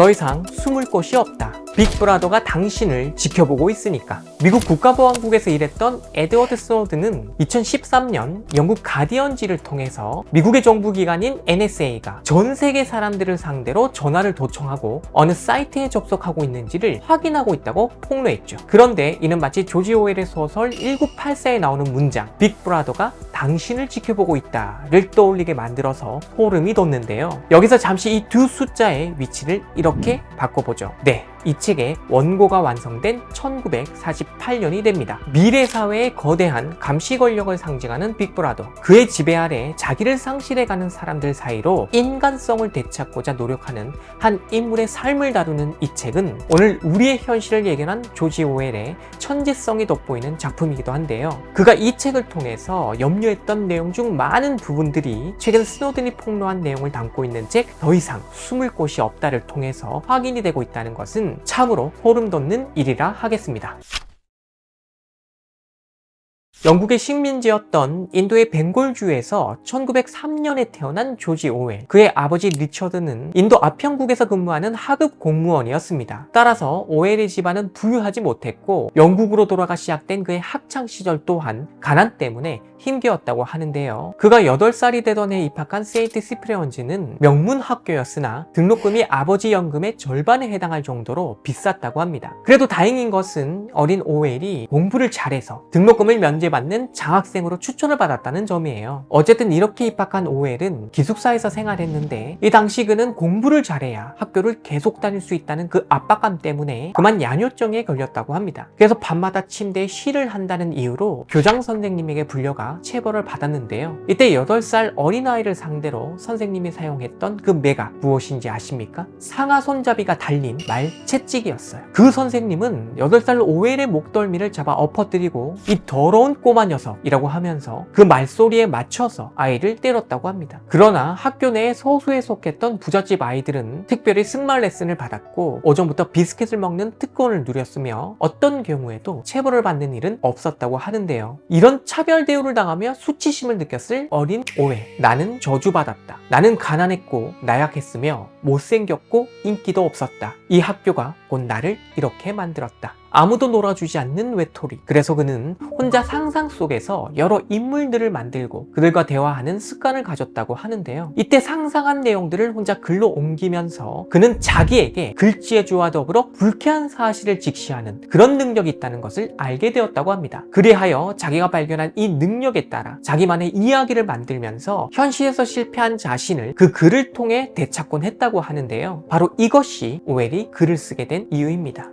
더 이상 숨을 곳이 없다. 빅브라더가 당신을 지켜보고 있으니까. 미국 국가보안국에서 일했던 에드워드 스노든은 2013년 영국 가디언지를 통해서 미국의 정부기관인 NSA가 전 세계 사람들을 상대로 전화를 도청하고 어느 사이트에 접속하고 있는지를 확인하고 있다고 폭로했죠. 그런데 이는 마치 조지 오웰의 소설 1984에 나오는 문장 빅브라더가 당신을 지켜보고 있다를 떠올리게 만들어서 소름이 돋는데요. 여기서 잠시 이 두 숫자의 위치를 이렇게 바꿔보죠. 네, 이 책의 원고가 완성된 1948년이 됩니다. 미래 사회의 거대한 감시 권력을 상징하는 빅브라더, 그의 지배 아래 자기를 상실해가는 사람들 사이로 인간성을 되찾고자 노력하는 한 인물의 삶을 다루는 이 책은 오늘 우리의 현실을 예견한 조지 오웰의 천재성이 돋보이는 작품이기도 한데요. 그가 이 책을 통해서 염려했던 내용 중 많은 부분들이 최근 스노든이 폭로한 내용을 담고 있는 책 더 이상 숨을 곳이 없다를 통해서 확인이 되고 있다는 것은 참으로 소름 돋는 일이라 하겠습니다. 영국의 식민지였던 인도의 벵골주에서 1903년에 태어난 조지 오웰, 그의 아버지 리처드는 인도 아평국에서 근무하는 하급 공무원이었습니다. 따라서 오웰의 집안은 부유하지 못했고 영국으로 돌아가 시작된 그의 학창시절 또한 가난 때문에 힘겨웠다고 하는데요. 그가 8살이 되던 해 입학한 세인트 시프레언즈는 명문 학교였으나 등록금이 아버지 연금의 절반에 해당할 정도로 비쌌다고 합니다. 그래도 다행인 것은 어린 오웰이 공부를 잘해서 등록금을 면제받는 장학생으로 추천을 받았다는 점이에요. 어쨌든 이렇게 입학한 오웰은 기숙사에서 생활했는데 이 당시 그는 공부를 잘해야 학교를 계속 다닐 수 있다는 그 압박감 때문에 그만 야뇨증에 걸렸다고 합니다. 그래서 밤마다 침대에 쉬를 한다는 이유로 교장 선생님에게 불려가 체벌을 받았는데요. 이때 8살 어린아이를 상대로 선생님이 사용했던 그 매가 무엇인지 아십니까? 상하 손잡이가 달린 말채찍이었어요. 그 선생님은 8살 오웰의 목덜미를 잡아 엎어뜨리고 이 더러운 꼬마 녀석이라고 하면서 그 말소리에 맞춰서 아이를 때렸다고 합니다. 그러나 학교 내에 소수에 속했던 부잣집 아이들은 특별히 승마 레슨을 받았고 오전부터 비스킷을 먹는 특권을 누렸으며 어떤 경우에도 체벌을 받는 일은 없었다고 하는데요. 이런 차별 대우를 당하며 수치심을 느꼈을 어린 오웰. 나는 저주받았다. 나는 가난했고 나약했으며 못생겼고 인기도 없었다. 이 학교가 곧 나를 이렇게 만들었다. 아무도 놀아주지 않는 외톨이. 그래서 그는 혼자 상상 속에서 여러 인물들을 만들고 그들과 대화하는 습관을 가졌다고 하는데요. 이때 상상한 내용들을 혼자 글로 옮기면서 그는 자기에게 글씨의 주와 더불어 불쾌한 사실을 직시하는 그런 능력이 있다는 것을 알게 되었다고 합니다. 그리하여 자기가 발견한 이 능력에 따라 자기만의 이야기를 만들면서 현실에서 실패한 자신을 그 글을 통해 되찾곤 했다고 하는데요. 바로 이것이 오웰이 글을 쓰게 된 이유입니다.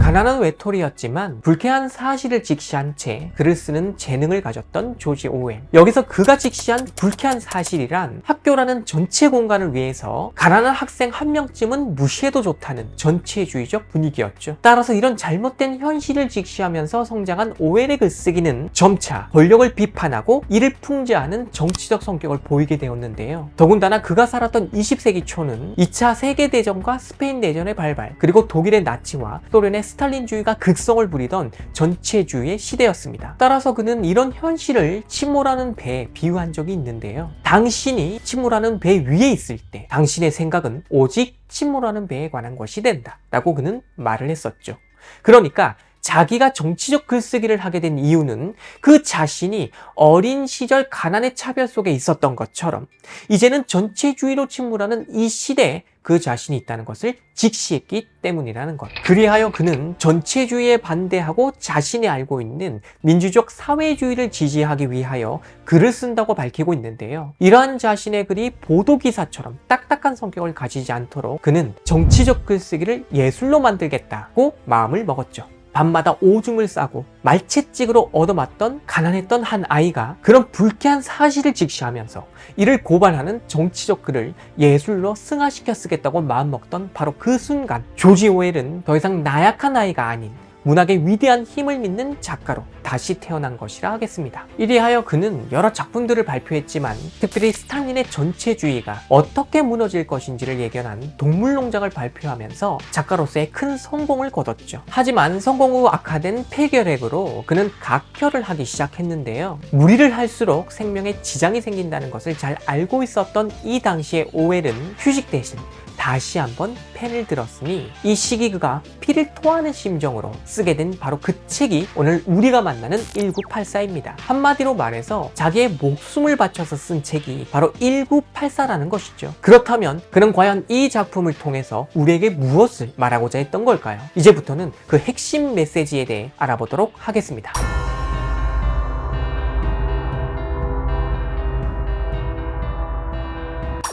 가난한 외톨이였지만 불쾌한 사실을 직시한 채 글을 쓰는 재능을 가졌던 조지 오웰. 여기서 그가 직시한 불쾌한 사실이란 학교라는 전체 공간을 위해서 가난한 학생 한 명쯤은 무시해도 좋다는 전체주의적 분위기였죠. 따라서 이런 잘못된 현실을 직시하면서 성장한 오웰의 글쓰기는 점차 권력을 비판하고 이를 풍자하는 정치적 성격을 보이게 되었는데요. 더군다나 그가 살았던 20세기 초는 2차 세계대전과 스페인 내전의 발발, 그리고 독일의 나치와 소련의 스탈린주의가 극성을 부리던 전체주의의 시대였습니다. 따라서 그는 이런 현실을 침몰하는 배에 비유한 적이 있는데요. 당신이 침몰하는 배 위에 있을 때 당신의 생각은 오직 침몰하는 배에 관한 것이 된다 라고 그는 말을 했었죠. 그러니까 자기가 정치적 글쓰기를 하게 된 이유는 그 자신이 어린 시절 가난의 차별 속에 있었던 것처럼 이제는 전체주의로 침몰하는 이 시대에 그 자신이 있다는 것을 직시했기 때문이라는 것. 그리하여 그는 전체주의에 반대하고 자신이 알고 있는 민주적 사회주의를 지지하기 위하여 글을 쓴다고 밝히고 있는데요. 이러한 자신의 글이 보도기사처럼 딱딱한 성격을 가지지 않도록 그는 정치적 글쓰기를 예술로 만들겠다고 마음을 먹었죠. 밤마다 오줌을 싸고 말채찍으로 얻어맞던 가난했던 한 아이가 그런 불쾌한 사실을 직시하면서 이를 고발하는 정치적 글을 예술로 승화시켜 쓰겠다고 마음먹던 바로 그 순간 조지 오웰은 더 이상 나약한 아이가 아닌 문학의 위대한 힘을 믿는 작가로 다시 태어난 것이라 하겠습니다. 이리하여 그는 여러 작품들을 발표했지만 특별히 스탈린의 전체주의가 어떻게 무너질 것인지를 예견한 동물농장을 발표하면서 작가로서의 큰 성공을 거뒀죠. 하지만 성공 후 악화된 폐결핵으로 그는 각혈을 하기 시작했는데요. 무리를 할수록 생명에 지장이 생긴다는 것을 잘 알고 있었던 이 당시의 오웰은 휴식 대신 다시 한번 펜을 들었으니 이 시기 그가 피를 토하는 심정으로 쓰게 된 바로 그 책이 오늘 우리가 만나는 1984입니다. 한마디로 말해서 자기의 목숨을 바쳐서 쓴 책이 바로 1984라는 것이죠. 그렇다면 그는 과연 이 작품을 통해서 우리에게 무엇을 말하고자 했던 걸까요? 이제부터는 그 핵심 메시지에 대해 알아보도록 하겠습니다.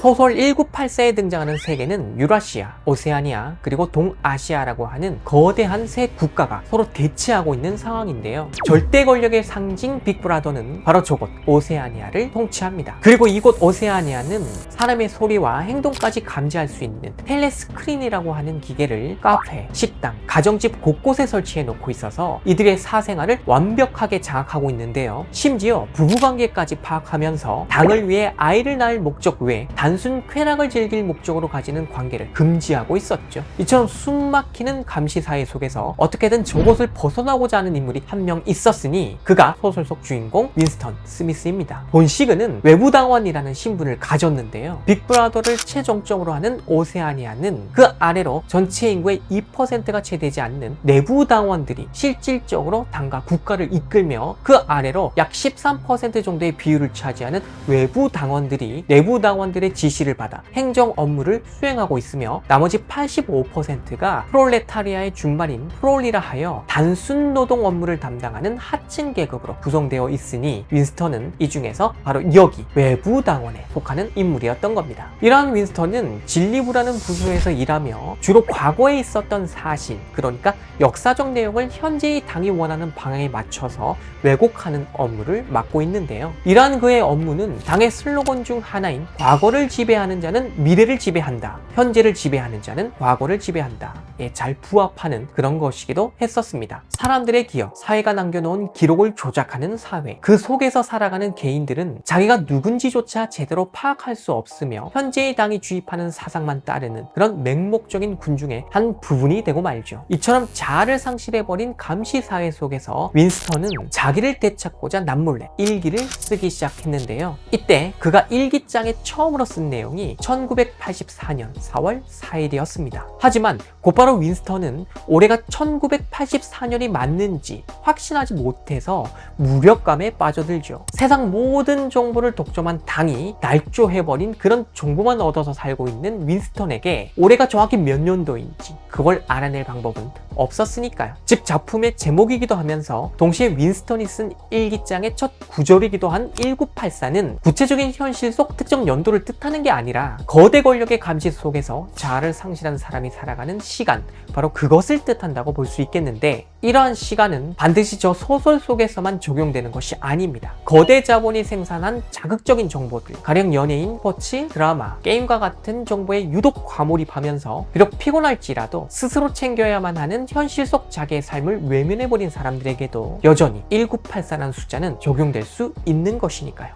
소설 1984에 등장하는 세계는 유라시아, 오세아니아, 그리고 동아시아라고 하는 거대한 세 국가가 서로 대치하고 있는 상황인데요. 절대 권력의 상징 빅브라더는 바로 저곳 오세아니아를 통치합니다. 그리고 이곳 오세아니아는 사람의 소리와 행동까지 감지할 수 있는 텔레스크린이라고 하는 기계를 카페, 식당, 가정집 곳곳에 설치해 놓고 있어서 이들의 사생활을 완벽하게 장악하고 있는데요. 심지어 부부관계까지 파악하면서 당을 위해 아이를 낳을 목적 외에 단순 쾌락을 즐길 목적으로 가지는 관계를 금지하고 있었죠. 이처럼 숨막히는 감시사회 속에서 어떻게든 저곳을 벗어나고자 하는 인물이 한 명 있었으니 그가 소설 속 주인공 윈스턴 스미스입니다. 본시그는 외부당원이라는 신분을 가졌는데요. 빅브라더를 최종적으로 하는 오세아니아는 그 아래로 전체 인구의 2%가 채 되지 않는 내부당원들이 실질적으로 당과 국가를 이끌며 그 아래로 약 13% 정도의 비율을 차지하는 외부당원들이 내부당원들의 지시를 받아 행정 업무를 수행하고 있으며 나머지 85%가 프롤레타리아의 준말인 프롤이라 하여 단순 노동 업무를 담당하는 하층 계급으로 구성되어 있으니 윈스턴은 이 중에서 바로 여기 외부 당원에 속하는 인물이었던 겁니다. 이러한 윈스턴은 진리부라는 부서에서 일하며 주로 과거에 있었던 사실, 그러니까 역사적 내용을 현재의 당이 원하는 방향에 맞춰서 왜곡하는 업무를 맡고 있는데요. 이러한 그의 업무는 당의 슬로건 중 하나인 과거를 지배하는 자는 미래를 지배한다, 현재를 지배하는 자는 과거를 지배한다에 잘 부합하는 그런 것이기도 했었습니다. 사람들의 기억, 사회가 남겨놓은 기록을 조작하는 사회, 그 속에서 살아가는 개인들은 자기가 누군지조차 제대로 파악할 수 없으며 현재의 당이 주입하는 사상만 따르는 그런 맹목적인 군중의 한 부분이 되고 말죠. 이처럼 자아를 상실해버린 감시사회 속에서 윈스턴은 자기를 되찾고자 남몰래 일기를 쓰기 시작했는데요. 이때 그가 일기장에 처음으로 쓴 내용이 1984년 4월 4일이었습니다. 하지만 곧바로 윈스턴은 올해가 1984년이 맞는지 확신하지 못해서 무력감에 빠져들죠. 세상 모든 정보를 독점한 당이 날조해버린 그런 정보만 얻어서 살고 있는 윈스턴에게 올해가 정확히 몇 년도인지 그걸 알아낼 방법은 없었으니까요. 즉 작품의 제목이기도 하면서 동시에 윈스턴이 쓴 일기장의 첫 구절이기도 한 1984는 구체적인 현실 속 특정 연도를 뜻하는 게 아니라 거대 권력의 감시 속에서 자아를 상실한 사람이 살아가는 시간, 바로 그것을 뜻한다고 볼 수 있겠는데, 이러한 시간은 반드시 저 소설 속에서만 적용되는 것이 아닙니다. 거대 자본이 생산한 자극적인 정보들, 가령 연예인, 스포츠, 드라마, 게임과 같은 정보에 유독 과몰입하면서 비록 피곤할지라도 스스로 챙겨야만 하는 현실 속 자기의 삶을 외면해버린 사람들에게도 여전히 1984라는 숫자는 적용될 수 있는 것이니까요.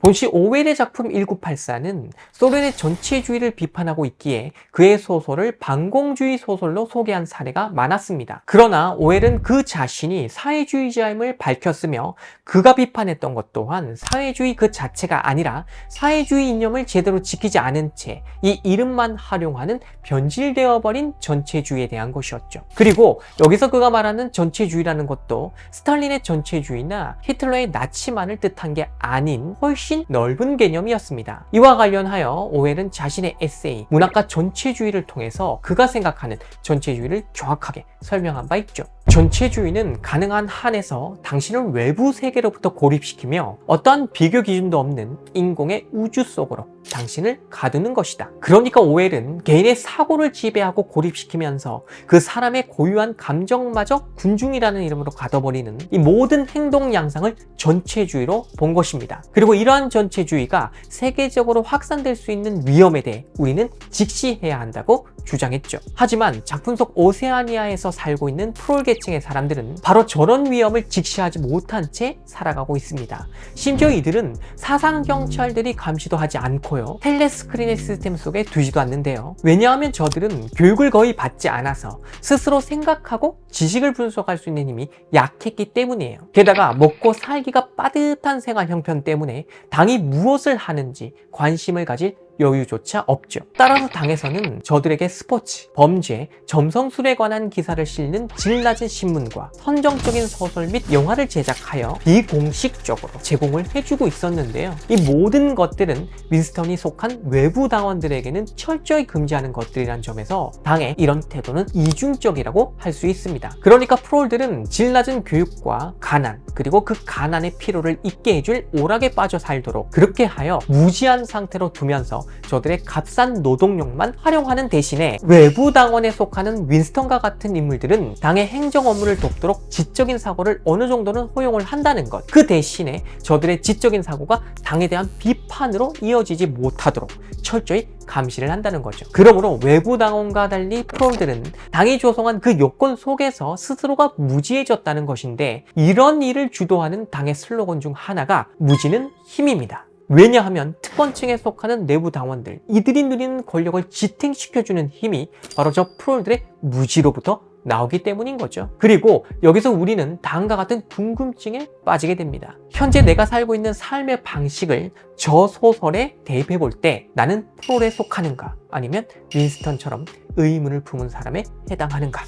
본시 오웰의 작품 1984는 소련의 전체주의를 비판하고 있기에 그의 소설을 반공주의 소설로 소개한 사례가 많았습니다. 그러나 오웰은 그 자신이 사회주의자임을 밝혔으며 그가 비판했던 것 또한 사회주의 그 자체가 아니라 사회주의 이념을 제대로 지키지 않은 채 이 이름만 활용하는 변질되어 버린 전체주의에 대한 것이었죠. 그리고 여기서 그가 말하는 전체주의라는 것도 스탈린의 전체주의나 히틀러의 나치만을 뜻한 게 아닌 훨씬 넓은 개념이었습니다. 이와 관련하여 오웰은 자신의 에세이 문학과 전체주의를 통해서 그가 생각하는 전체주의를 정확하게 설명한 바 있죠. 전체주의는 가능한 한에서 당신을 외부 세계로부터 고립시키며 어떠한 비교 기준도 없는 인공의 우주 속으로 당신을 가두는 것이다. 그러니까 오웰은 개인의 사고를 지배하고 고립시키면서 그 사람의 고유한 감정마저 군중이라는 이름으로 가둬버리는 이 모든 행동 양상을 전체주의로 본 것입니다. 그리고 이러한 전체주의가 세계적으로 확산될 수 있는 위험에 대해 우리는 직시해야 한다고 주장했죠. 하지만 작품 속 오세아니아에서 살고 있는 프롤 계층의 사람들은 바로 저런 위험을 직시하지 못한 채 살아가고 있습니다. 심지어 이들은 사상 경찰들이 감시도 하지 않고요, 텔레스크린의 시스템 속에 두지도 않는데요. 왜냐하면 저들은 교육을 거의 받지 않아서 스스로 생각하고 지식을 분석할 수 있는 힘이 약했기 때문이에요. 게다가 먹고 살기가 빠듯한 생활 형편 때문에 당이 무엇을 하는지 관심을 가질 여유조차 없죠. 따라서 당에서는 저들에게 스포츠, 범죄, 점성술에 관한 기사를 실는 질 낮은 신문과 선정적인 소설 및 영화를 제작하여 비공식적으로 제공을 해주고 있었는데요. 이 모든 것들은 윈스턴이 속한 외부 당원들에게는 철저히 금지하는 것들이란 점에서 당의 이런 태도는 이중적이라고 할 수 있습니다. 그러니까 프롤들은 질 낮은 교육과 가난, 그리고 그 가난의 피로를 잊게 해줄 오락에 빠져 살도록 그렇게 하여 무지한 상태로 두면서 저들의 값싼 노동력만 활용하는 대신에 외부 당원에 속하는 윈스턴과 같은 인물들은 당의 행정 업무를 돕도록 지적인 사고를 어느 정도는 허용을 한다는 것, 그 대신에 저들의 지적인 사고가 당에 대한 비판으로 이어지지 못하도록 철저히 감시를 한다는 거죠. 그러므로 외부 당원과 달리 프롤들은 당이 조성한 그 요건 속에서 스스로가 무지해졌다는 것인데, 이런 일을 주도하는 당의 슬로건 중 하나가 무지는 힘입니다. 왜냐하면 특권층에 속하는 내부 당원들, 이들이 누리는 권력을 지탱시켜주는 힘이 바로 저 프롤들의 무지로부터 나오기 때문인 거죠. 그리고 여기서 우리는 다음과 같은 궁금증에 빠지게 됩니다. 현재 내가 살고 있는 삶의 방식을 저 소설에 대입해 볼 때 나는 프롤에 속하는가, 아니면 윈스턴처럼 의문을 품은 사람에 해당하는가?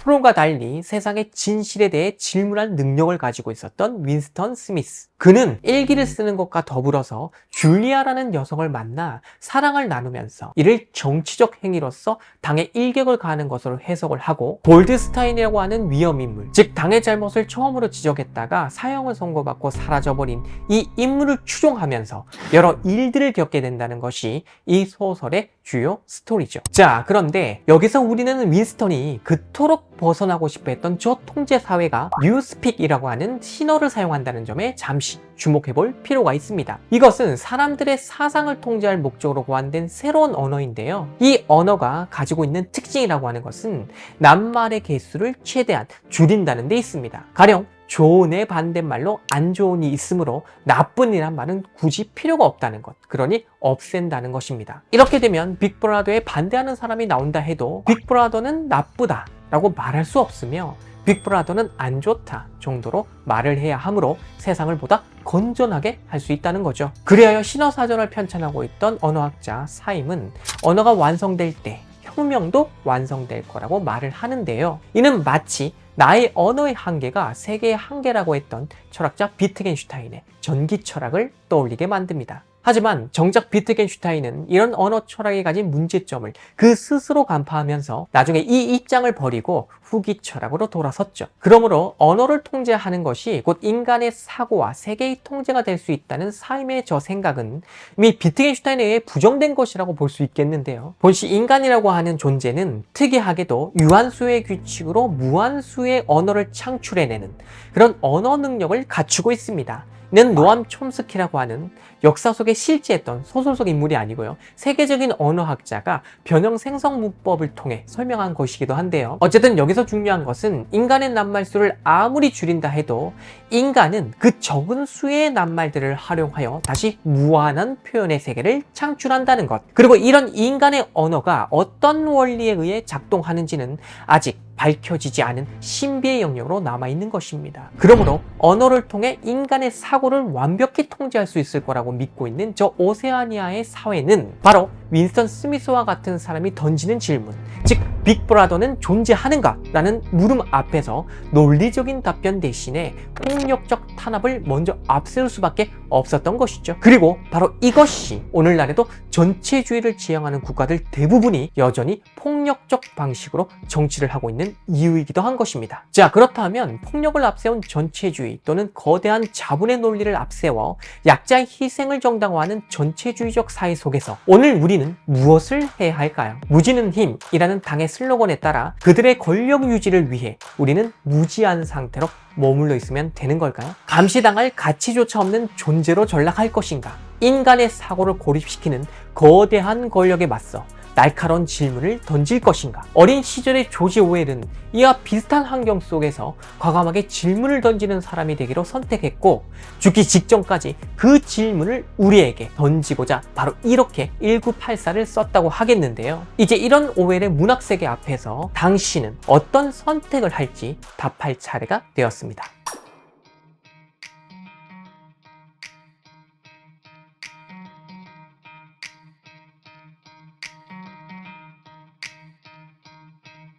프롤과 달리 세상의 진실에 대해 질문할 능력을 가지고 있었던 윈스턴 스미스. 그는 일기를 쓰는 것과 더불어서 줄리아라는 여성을 만나 사랑을 나누면서 이를 정치적 행위로서 당의 일격을 가하는 것으로 해석을 하고, 골드스타인이라고 하는 위험인물, 즉 당의 잘못을 처음으로 지적했다가 사형을 선고받고 사라져버린 이 인물을 추종하면서 여러 일들을 겪게 된다는 것이 이 소설의 주요 스토리죠. 자, 그런데 여기서 우리는 윈스턴이 그토록 벗어나고 싶어 했던 저 통제 사회가 뉴스픽이라고 하는 신어를 사용한다는 점에 잠시 주목해 볼 필요가 있습니다. 이것은 사람들의 사상을 통제할 목적으로 고안된 새로운 언어인데요. 이 언어가 가지고 있는 특징이라고 하는 것은 낱말의 개수를 최대한 줄인다는 데 있습니다. 가령 좋은의 반대말로 안 좋은이 있으므로 나쁜이란 말은 굳이 필요가 없다는 것, 그러니 없앤다는 것입니다. 이렇게 되면 빅브라더에 반대하는 사람이 나온다 해도 빅브라더는 나쁘다 라고 말할 수 없으며 빅브라더는 안 좋다 정도로 말을 해야 하므로 세상을 보다 건전하게 할 수 있다는 거죠. 그리하여 신어사전을 편찬하고 있던 언어학자 사임은 언어가 완성될 때 혁명도 완성될 거라고 말을 하는데요. 이는 마치 나의 언어의 한계가 세계의 한계라고 했던 철학자 비트겐슈타인의 전기 철학을 떠올리게 만듭니다. 하지만 정작 비트겐슈타인은 이런 언어 철학이 가진 문제점을 그 스스로 간파하면서 나중에 이 입장을 버리고 후기 철학으로 돌아섰죠. 그러므로 언어를 통제하는 것이 곧 인간의 사고와 세계의 통제가 될 수 있다는 사임의 저 생각은 이미 비트겐슈타인에 의해 부정된 것이라고 볼 수 있겠는데요. 본시 인간이라고 하는 존재는 특이하게도 유한수의 규칙으로 무한수의 언어를 창출해내는 그런 언어 능력을 갖추고 있습니다. 이는 노암 촘스키라고 하는 역사 속에 실제했던 소설 속 인물이 아니고요, 세계적인 언어학자가 변형 생성 문법을 통해 설명한 것이기도 한데요. 어쨌든 여기서 중요한 것은 인간의 낱말수를 아무리 줄인다 해도 인간은 그 적은 수의 낱말들을 활용하여 다시 무한한 표현의 세계를 창출한다는 것, 그리고 이런 인간의 언어가 어떤 원리에 의해 작동하는지는 아직 밝혀지지 않은 신비의 영역으로 남아있는 것입니다. 그러므로 언어를 통해 인간의 사고를 완벽히 통제할 수 있을 거라고 믿고 있는 저 오세아니아의 사회는 바로 윈스턴 스미스와 같은 사람이 던지는 질문, 즉 빅브라더는 존재하는가? 라는 물음 앞에서 논리적인 답변 대신에 폭력적 탄압을 먼저 앞세울 수밖에 없었던 것이죠. 그리고 바로 이것이 오늘날에도 전체주의를 지향하는 국가들 대부분이 여전히 폭력적 방식으로 정치를 하고 있는 이유이기도 한 것입니다. 자, 그렇다면 폭력을 앞세운 전체주의 또는 거대한 자본의 논리를 앞세워 약자의 희생을 정당화하는 전체주의적 사회 속에서 오늘 우리는 무엇을 해야 할까요? 무지는 힘이라는 당의 슬로건에 따라 그들의 권력 유지를 위해 우리는 무지한 상태로 머물러 있으면 되는 걸까요? 감시당할 가치조차 없는 존재로 전락할 것인가? 인간의 사고를 고립시키는 거대한 권력에 맞서 날카로운 질문을 던질 것인가? 어린 시절의 조지 오웰은 이와 비슷한 환경 속에서 과감하게 질문을 던지는 사람이 되기로 선택했고 죽기 직전까지 그 질문을 우리에게 던지고자 바로 이렇게 1984를 썼다고 하겠는데요. 이제 이런 오웰의 문학세계 앞에서 당신은 어떤 선택을 할지 답할 차례가 되었습니다.